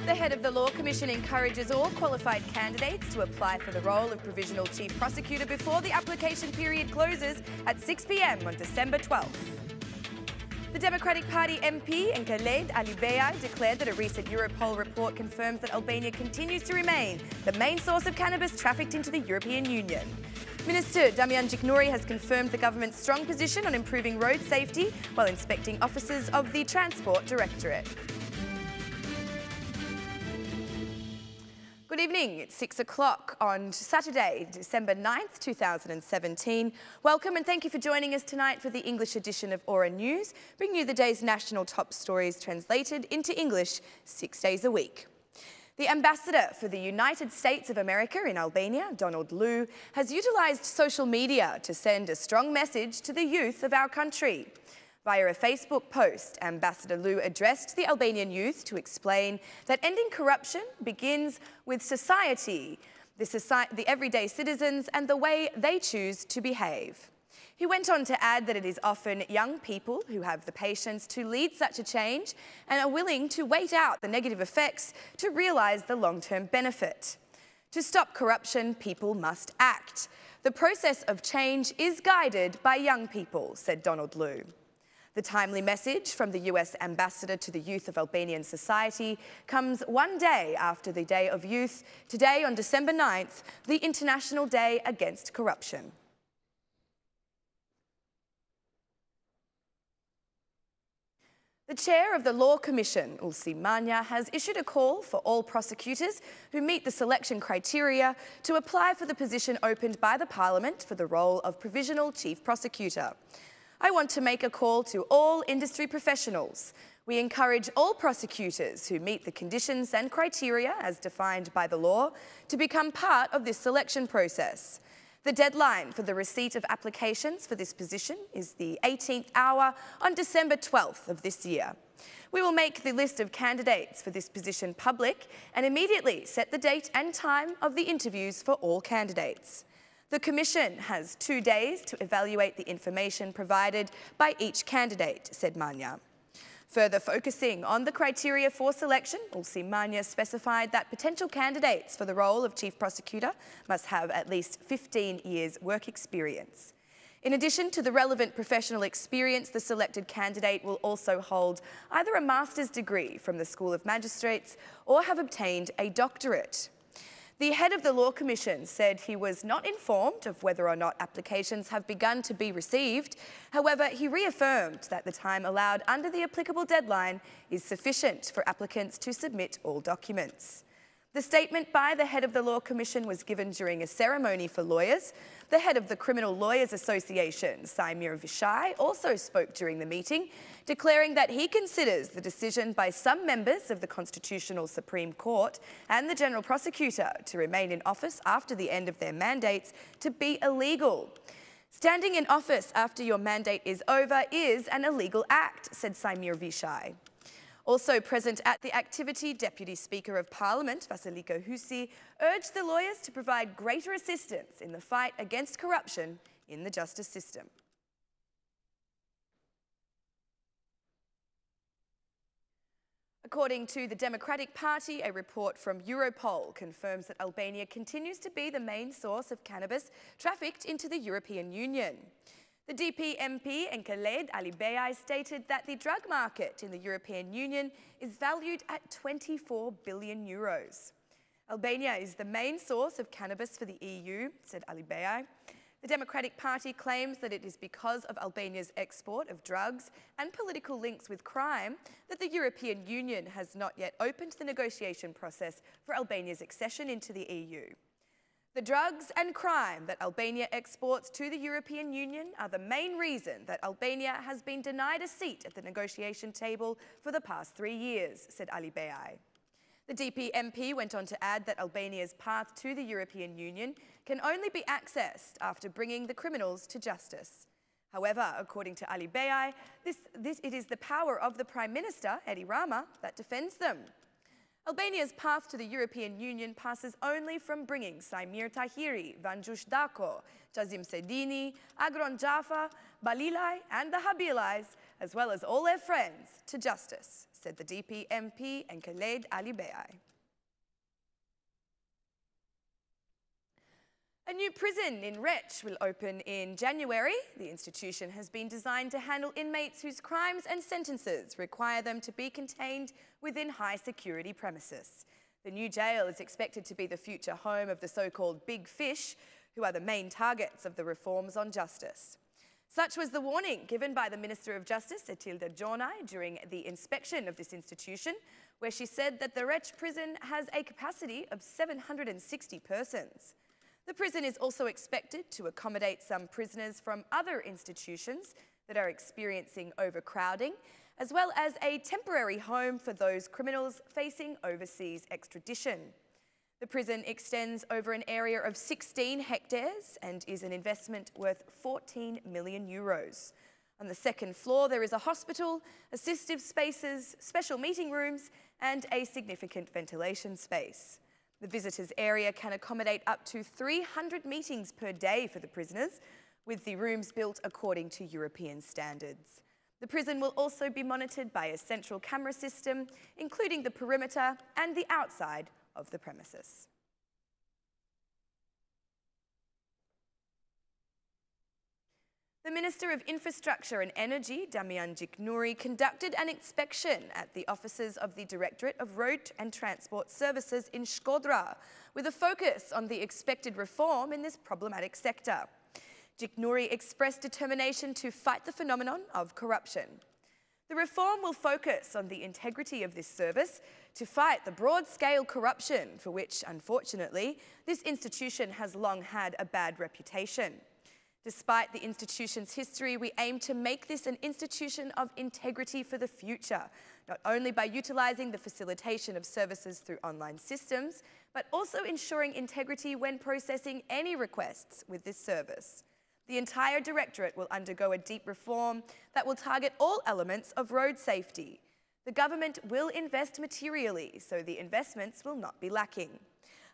The head of the Law Commission encourages all qualified candidates to apply for the role of Provisional Chief Prosecutor before the application period closes at 6 p.m. on December 12th. The Democratic Party MP and Khaled Ali Beyai declared that a recent Europol report confirms that Albania continues to remain the main source of cannabis trafficked into the European Union. Minister Damian Jiknouri has confirmed the government's strong position on improving road safety while inspecting offices of the Transport Directorate. Good evening, it's 6 o'clock on Saturday, December 9th, 2017. Welcome and thank you for joining us tonight for the English edition of Aura News, bringing you the day's national top stories translated into English 6 days a week. The ambassador for the United States of America in Albania, Donald Lu, has utilised social media to send a strong message to the youth of our country. Via a Facebook post, Ambassador Lu addressed the Albanian youth to explain that ending corruption begins with society, the everyday citizens and the way they choose to behave. He went on to add that it is often young people who have the patience to lead such a change and are willing to wait out the negative effects to realise the long-term benefit. To stop corruption, people must act. The process of change is guided by young people, said Donald Lu. The timely message from the US ambassador to the youth of Albanian society comes one day after the Day of Youth, today on December 9th, the International Day Against Corruption. The chair of the Law Commission, Ulsi Manya, has issued a call for all prosecutors who meet the selection criteria to apply for the position opened by the Parliament for the role of Provisional Chief Prosecutor. I want to make a call to all industry professionals. We encourage all prosecutors who meet the conditions and criteria as defined by the law to become part of this selection process. The deadline for the receipt of applications for this position is the 18th hour on December 12th of this year. We will make the list of candidates for this position public and immediately set the date and time of the interviews for all candidates. The Commission has 2 days to evaluate the information provided by each candidate, said Manya. Further focusing on the criteria for selection, Ulsi Manya specified that potential candidates for the role of Chief Prosecutor must have at least 15 years' work experience. In addition to the relevant professional experience, the selected candidate will also hold either a master's degree from the School of Magistrates or have obtained a doctorate. The head of the Law Commission said he was not informed of whether or not applications have begun to be received. However, he reaffirmed that the time allowed under the applicable deadline is sufficient for applicants to submit all documents. The statement by the head of the Law Commission was given during a ceremony for lawyers. The head of the Criminal Lawyers Association, Saimir Vishai, also spoke during the meeting, declaring that he considers the decision by some members of the Constitutional Supreme Court and the General Prosecutor to remain in office after the end of their mandates to be illegal. Standing in office after your mandate is over is an illegal act, said Saimir Vishai. Also present at the activity, Deputy Speaker of Parliament, Vasilika Husi, urged the lawyers to provide greater assistance in the fight against corruption in the justice system. According to the Democratic Party, a report from Europol confirms that Albania continues to be the main source of cannabis trafficked into the European Union. The DP MP and Khaled Ali Beyai stated that the drug market in the European Union is valued at 24 billion euros. Albania is the main source of cannabis for the EU, said Ali Beyai. The Democratic Party claims that it is because of Albania's export of drugs and political links with crime that the European Union has not yet opened the negotiation process for Albania's accession into the EU. The drugs and crime that Albania exports to the European Union are the main reason that Albania has been denied a seat at the negotiation table for the past 3 years, said Ali Beyai. The DP MP went on to add that Albania's path to the European Union can only be accessed after bringing the criminals to justice. However, according to Ali Beyai, it is the power of the Prime Minister, Edi Rama, that defends them. Albania's path to the European Union passes only from bringing Saimir Tahiri, Vanjush Dako, Jazim Sedini, Agron Jaffa, Balilai and the Habilais, as well as all their friends, to justice, said the DP MP and Khaled Ali Bey. A new prison in Reç will open in January. The institution has been designed to handle inmates whose crimes and sentences require them to be contained within high security premises. The new jail is expected to be the future home of the so-called big fish, who are the main targets of the reforms on justice. Such was the warning given by the Minister of Justice, Etilde Jornay, during the inspection of this institution, where she said that the Reç prison has a capacity of 760 persons. The prison is also expected to accommodate some prisoners from other institutions that are experiencing overcrowding, as well as a temporary home for those criminals facing overseas extradition. The prison extends over an area of 16 hectares and is an investment worth 14 million euros. On the second floor, there is a hospital, assistive spaces, special meeting rooms, and a significant ventilation space. The visitors area can accommodate up to 300 meetings per day for the prisoners, with the rooms built according to European standards. The prison will also be monitored by a central camera system, including the perimeter and the outside of the premises. The Minister of Infrastructure and Energy, Damian Jiknouri, conducted an inspection at the offices of the Directorate of Road and Transport Services in Shkodra, with a focus on the expected reform in this problematic sector. Jiknouri expressed determination to fight the phenomenon of corruption. The reform will focus on the integrity of this service to fight the broad-scale corruption for which, unfortunately, this institution has long had a bad reputation. Despite the institution's history, we aim to make this an institution of integrity for the future, not only by utilising the facilitation of services through online systems, but also ensuring integrity when processing any requests with this service. The entire directorate will undergo a deep reform that will target all elements of road safety. The government will invest materially, so the investments will not be lacking.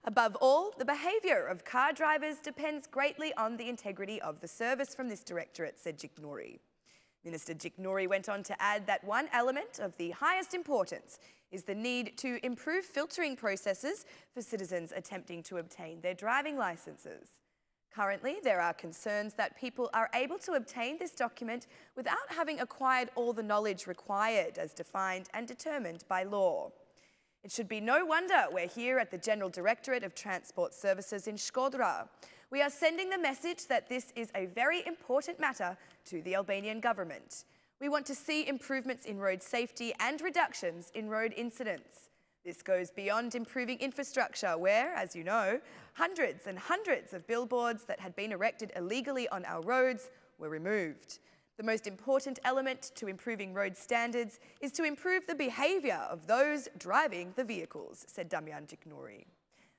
Above all, the behaviour of car drivers depends greatly on the integrity of the service from this directorate, said Jiknouri. Minister Jiknouri went on to add that one element of the highest importance is the need to improve filtering processes for citizens attempting to obtain their driving licences. Currently, there are concerns that people are able to obtain this document without having acquired all the knowledge required as defined and determined by law. It should be no wonder we're here at the General Directorate of Transport Services in Shkodra. We are sending the message that this is a very important matter to the Albanian government. We want to see improvements in road safety and reductions in road incidents. This goes beyond improving infrastructure where, as you know, hundreds and hundreds of billboards that had been erected illegally on our roads were removed. The most important element to improving road standards is to improve the behaviour of those driving the vehicles, said Damian Jiknouri.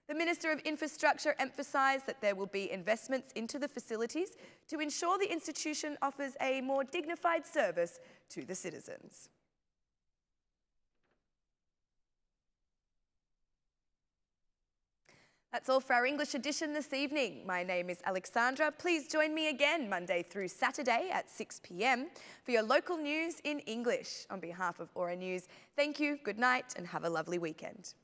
The Minister of Infrastructure emphasised that there will be investments into the facilities to ensure the institution offers a more dignified service to the citizens. That's all for our English edition this evening. My name is Alexandra. Please join me again Monday through Saturday at 6 p.m. for your local news in English. On behalf of Aura News, thank you, good night, and have a lovely weekend.